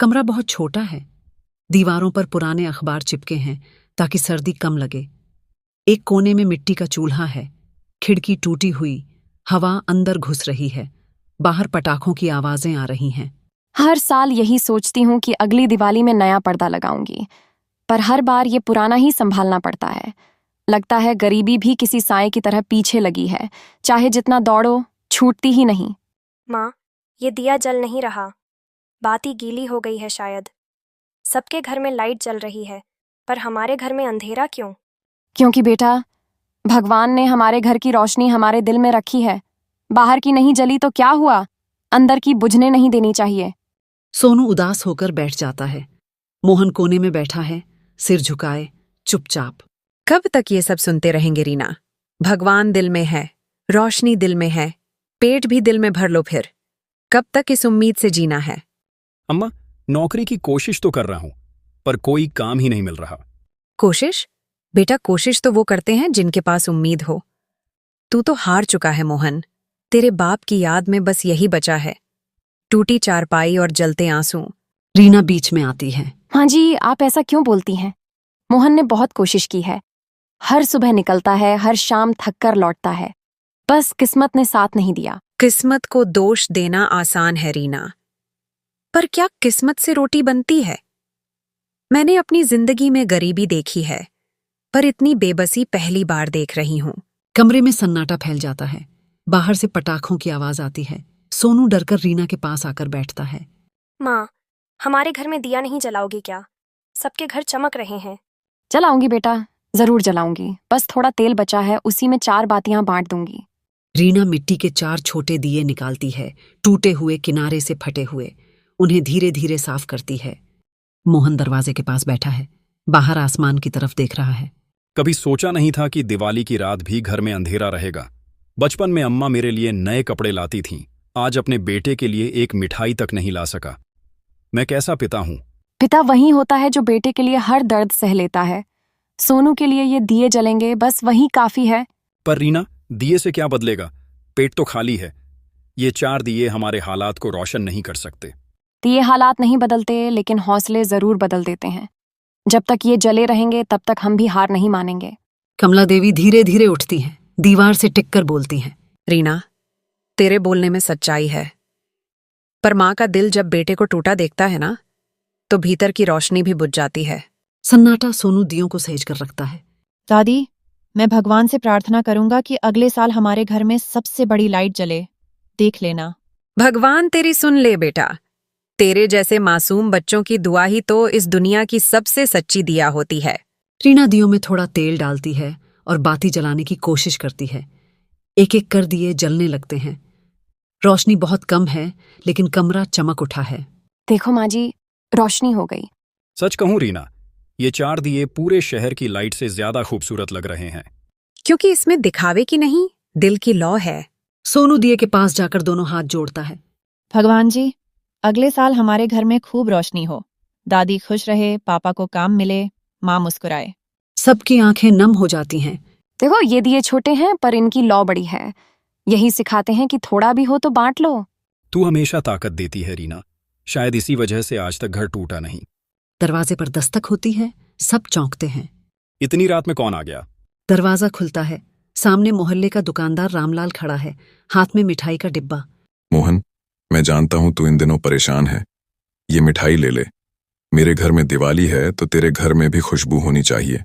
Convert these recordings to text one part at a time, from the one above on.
कमरा बहुत छोटा है। दीवारों पर पुराने अखबार चिपके हैं ताकि सर्दी कम लगे। एक कोने में मिट्टी का चूल्हा है। खिड़की टूटी हुई, हवा अंदर घुस रही है। बाहर पटाखों की आवाजें आ रही हैं। हर साल यही सोचती हूँ कि अगली दिवाली में नया पर्दा लगाऊंगी, पर हर बार ये पुराना ही संभालना पड़ता है। लगता है गरीबी भी किसी साए की तरह पीछे लगी है, चाहे जितना दौड़ो छूटती ही नहीं। माँ, ये दिया जल नहीं रहा। बाती गीली हो गई है शायद। सबके घर में लाइट जल रही है, पर हमारे घर में अंधेरा क्यों? क्योंकि बेटा, भगवान ने हमारे घर की रोशनी हमारे दिल में रखी है। बाहर की नहीं जली तो क्या हुआ, अंदर की बुझने नहीं देनी चाहिए। सोनू उदास होकर बैठ जाता है। मोहन कोने में बैठा है, सिर झुकाए, चुपचाप। कब तक ये सब सुनते रहेंगे रीना? भगवान दिल में है, रोशनी दिल में है, पेट भी दिल में भर लो फिर। कब तक इस उम्मीद से जीना है? अम्मा, नौकरी की कोशिश तो कर रहा हूं, पर कोई काम ही नहीं मिल रहा। कोशिश? बेटा, कोशिश तो वो करते हैं जिनके पास उम्मीद हो। तू तो हार चुका है मोहन। तेरे बाप की याद में बस यही बचा है, टूटी चारपाई और जलते आंसू। रीना बीच में आती है। हाँ जी, आप ऐसा क्यों बोलती हैं? मोहन ने बहुत कोशिश की है। हर सुबह निकलता है, हर शाम थक कर लौटता है। बस किस्मत ने साथ नहीं दिया। किस्मत को दोष देना आसान है रीना, पर क्या किस्मत से रोटी बनती है? मैंने अपनी जिंदगी में गरीबी देखी है, पर इतनी बेबसी पहली बार देख रही हूं। कमरे में सन्नाटा फैल जाता है। बाहर से पटाखों की आवाज आती है। सोनू डरकर रीना के पास आकर बैठता है। माँ, हमारे घर में दिया नहीं जलाओगी क्या? सबके घर चमक रहे हैं। जलाऊंगी बेटा, जरूर जलाऊंगी। बस थोड़ा तेल बचा है, उसी में 4 बातियां बांट दूंगी। रीना मिट्टी के 4 छोटे दिए निकालती है, टूटे हुए, किनारे से फटे हुए। उन्हें धीरे धीरे साफ करती है। मोहन दरवाजे के पास बैठा है, बाहर आसमान की तरफ देख रहा है। कभी सोचा नहीं था कि दिवाली की रात भी घर में अंधेरा रहेगा। बचपन में अम्मा मेरे लिए नए कपड़े लाती थीं, आज अपने बेटे के लिए एक मिठाई तक नहीं ला सका। मैं कैसा पिता हूं? पिता वही होता है जो बेटे के लिए हर दर्द सह लेता है। सोनू के लिए ये दिए जलेंगे, बस वही काफी है। पर रीना, दिए से क्या बदलेगा? पेट तो खाली है। ये 4 दिए हमारे हालात को रोशन नहीं कर सकते। दिए हालात नहीं बदलते, लेकिन हौसले जरूर बदल देते हैं। जब तक ये जले रहेंगे तब तक हम भी हार नहीं मानेंगे। कमला देवी धीरे धीरे उठती हैं, दीवार से टिककर बोलती हैं। रीना, तेरे बोलने में सच्चाई है, पर माँ का दिल जब बेटे को टूटा देखता है ना, तो भीतर की रोशनी भी बुझ जाती है। सन्नाटा सोनू दियों को सहेज कर रखता है। दादी, मैं भगवान से प्रार्थना करूंगा कि अगले साल हमारे घर में सबसे बड़ी लाइट जले, देख लेना। भगवान तेरी सुन ले बेटा। तेरे जैसे मासूम बच्चों की दुआ ही तो इस दुनिया की सबसे सच्ची दिया होती है। रीना दियों में थोड़ा तेल डालती है और बाती जलाने की कोशिश करती है। एक एक कर दिए जलने लगते हैं। रोशनी बहुत कम है, लेकिन कमरा चमक उठा है। देखो माँ जी, रोशनी हो गई। सच कहूं रीना, ये 4 दिए पूरे शहर की लाइट से ज्यादा खूबसूरत लग रहे हैं। क्योंकि इसमें दिखावे की नहीं, दिल की लौ है। सोनू दिए के पास जाकर दोनों हाथ जोड़ता है। भगवान जी, अगले साल हमारे घर में खूब रोशनी हो, दादी खुश रहे, पापा को काम मिले, माँ मुस्कुराए। सबकी आंखें नम हो जाती हैं। देखो, ये दिए छोटे हैं पर इनकी लौ बड़ी है। यही सिखाते हैं कि थोड़ा भी हो तो बांट लो। तू हमेशा ताकत देती है रीना, शायद इसी वजह से आज तक घर टूटा नहीं। दरवाजे पर दस्तक होती है, सब चौंकते हैं। इतनी रात में कौन आ गया? दरवाजा खुलता है। सामने मोहल्ले का दुकानदार रामलाल खड़ा है, हाथ में मिठाई का डिब्बा। मोहन, मैं जानता हूं तू इन दिनों परेशान है। ये मिठाई ले ले। मेरे घर में दिवाली है तो तेरे घर में भी खुशबू होनी चाहिए।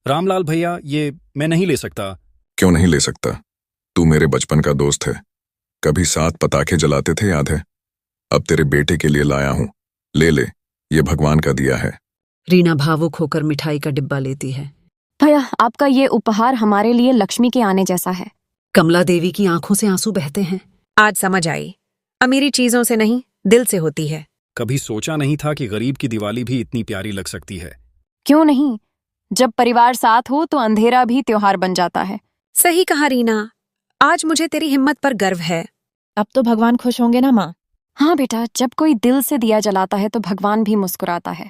रामलाल भैया, ये मैं नहीं ले सकता। क्यों नहीं ले सकता? तू मेरे बचपन का दोस्त है, कभी साथ पटाखे जलाते थे, याद है? अब तेरे बेटे के लिए लाया हूं, ले ले, ये भगवान का दिया है। रीना भावुक होकर मिठाई का डिब्बा लेती है। भैया, आपका ये उपहार हमारे लिए लक्ष्मी के आने जैसा है। कमला देवी की आंखों से आंसू बहते हैं। आज समझ आई, अमीरी चीजों से नहीं, दिल से होती है। कभी सोचा नहीं था कि गरीब की दिवाली भी इतनी प्यारी लग सकती है। क्यों नहीं, जब परिवार साथ हो तो अंधेरा भी त्योहार बन जाता है। सही कहा रीना, आज मुझे तेरी हिम्मत पर गर्व है। अब तो भगवान खुश होंगे ना माँ? हाँ बेटा, जब कोई दिल से दिया जलाता है तो भगवान भी मुस्कुराता है।